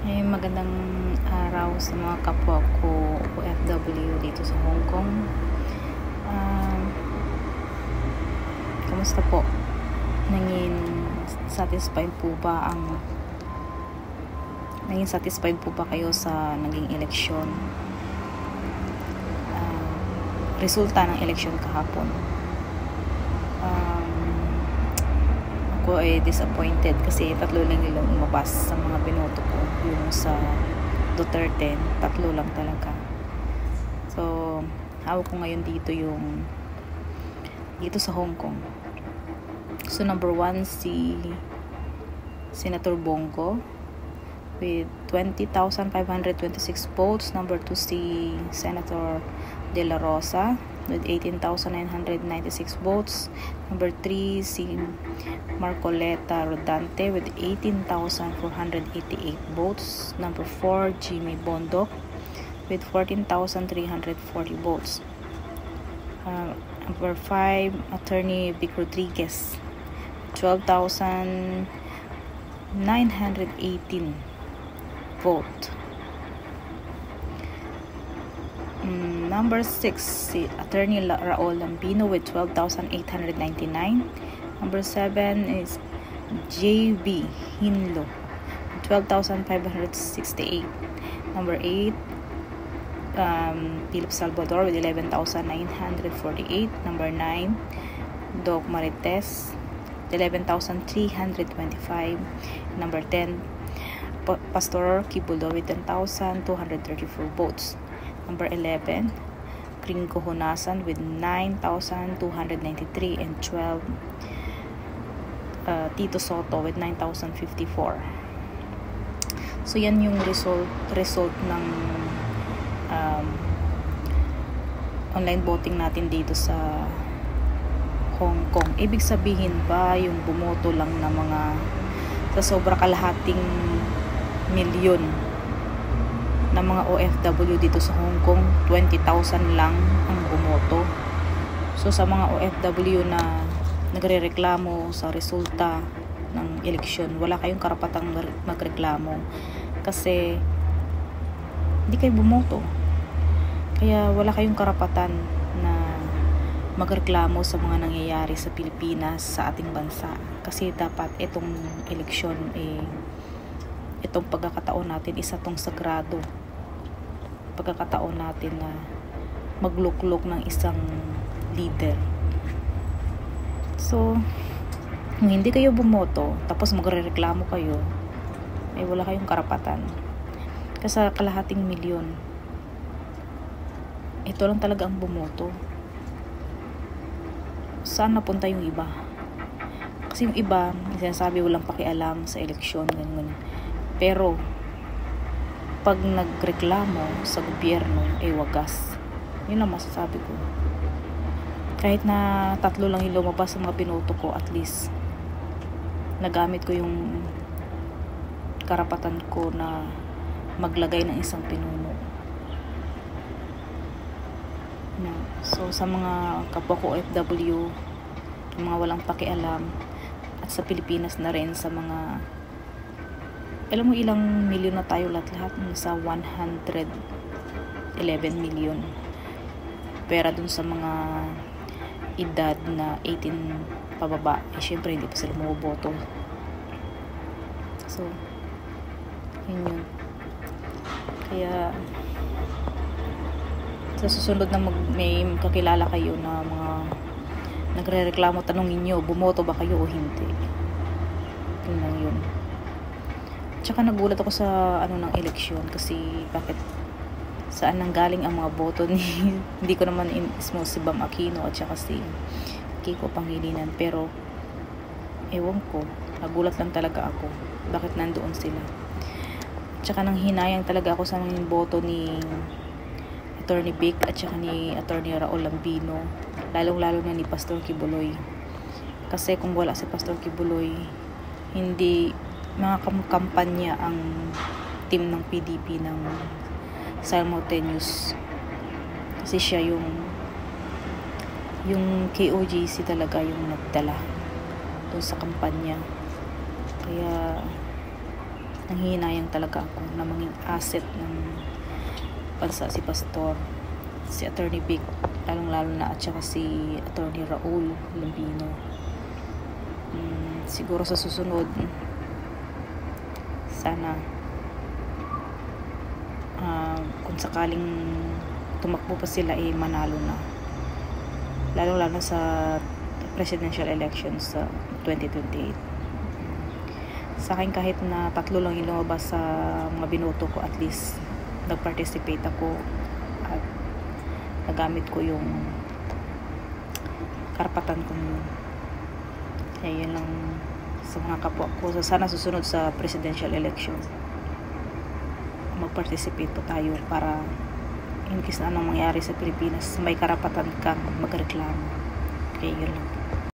Ay, magandang araw sa mga kapwa ko OFW dito sa Hong Kong. Kamusta po? Satisfied po ba kayo sa naging eleksyon? Resulta ng eleksyon kahapon. Ako ay disappointed kasi tatlo lang nilang umabas sa mga binoto ko. Yung sa Duterte, tatlo lang talaga. So, hawak ko ngayon dito sa Hong Kong. So, number 1 si Senator Bongo with 20,526 votes. Number 2 si Senator De La Rosa with 18,996 votes. Number 3 si Marcoleta Rodante with 18,488 votes. Number 4 Jimmy Bondoc with 14,340 votes. Number 5 Attorney Vic Rodriguez, 12,918 vote. Number 6 si Attorney Raul Lambino with 12,899. Number 7 is JB Hinlo, 12,568. Number 8 Philip Salvador with 11,948. Number 9 Doc Marites, 11,325. Number 10 Pastor Kibulo with 10,234 votes. Number 11 Gringo Honasan with 9,293 and 12 Tito Soto with 9,054. So yan yung result ng online voting natin dito sa Hong Kong. Ibig sabihin ba yung bumoto lang na mga sa sobra kalahating milyon na mga OFW dito sa Hong Kong, 20,000 lang ang bumoto. So sa mga OFW na nagrereklamo sa resulta ng eleksyon, wala kayong karapatang magreklamo kasi hindi kayo bumoto. Kaya wala kayong karapatan na magreklamo sa mga nangyayari sa Pilipinas, sa ating bansa. Kasi dapat itong eleksyon, itong pagkakataon natin, isa tong sagrado. Pagkakataon natin na magluklok ng isang leader. So, kung hindi kayo bumoto, tapos magrereklamo kayo, wala kayong karapatan. Kasi kalahating milyon, ito lang talaga ang bumoto. Saan napunta yung iba? Kasi yung iba, sinasabi walang pakialam sa eleksyon, ganun. Pero pag nagreklamo sa gobyerno, wagas. Yun lang masasabi ko. Kahit na tatlo lang yung lumabas sa mga binoto ko, at least nagamit ko yung karapatan ko na maglagay ng isang pinuno. So sa mga kapwa ko OFW, mga walang pakialam, at sa Pilipinas na rin, sa mga alam mo ilang milyon na tayo lahat sa 111 million. Pero dun sa mga edad na 18 pababa, syempre hindi pa sila maboboto. So yun. Kaya sa susunod na may kakilala kayo na mga nagrereklamo, tanongin nyo, bumoto ba kayo o hindi. Yun lang yun. Tsaka nagulat ako sa ng eleksyon kasi bakit saan nanggaling ang mga boto ni hindi ko naman mismo si Bam Aquino at saka si Kiko Pangilinan, pero ewan ko, nagulat lang talaga ako bakit nandoon sila. Tsaka nang hinayang talaga ako sa mga boto ni Attorney Vic at saka ni Attorney Raul Lambino, lalong-lalo na ni Pastor Kibuloy. Kasi kung wala si Pastor Kibuloy, hindi mga kampanya ang team ng PDP ng simultaneous. Kasi siya yung KOJC talaga yung nagdala doon sa kampanya. Kaya nanghihinayang talaga ako na maging asset ng bansa si Pastor, si Attorney Vic, lalong-lalo na, at saka si Attorney Raul Lambino. Siguro sa susunod, sana kung sakaling tumakbo pa sila, manalo na, lalong-lalo sa presidential elections sa 2028. Sa akin, kahit na 3 lang yung lumabas sa mga binoto ko, at least nag-participate ako at nagamit ko yung karapatan ko. Yun lang sa mga kapwa ko. So, sana susunod sa presidential election, mag-participate po tayo para in case na anong mangyari sa Pilipinas, may karapatan kang magreklamo. Okay, yun lang.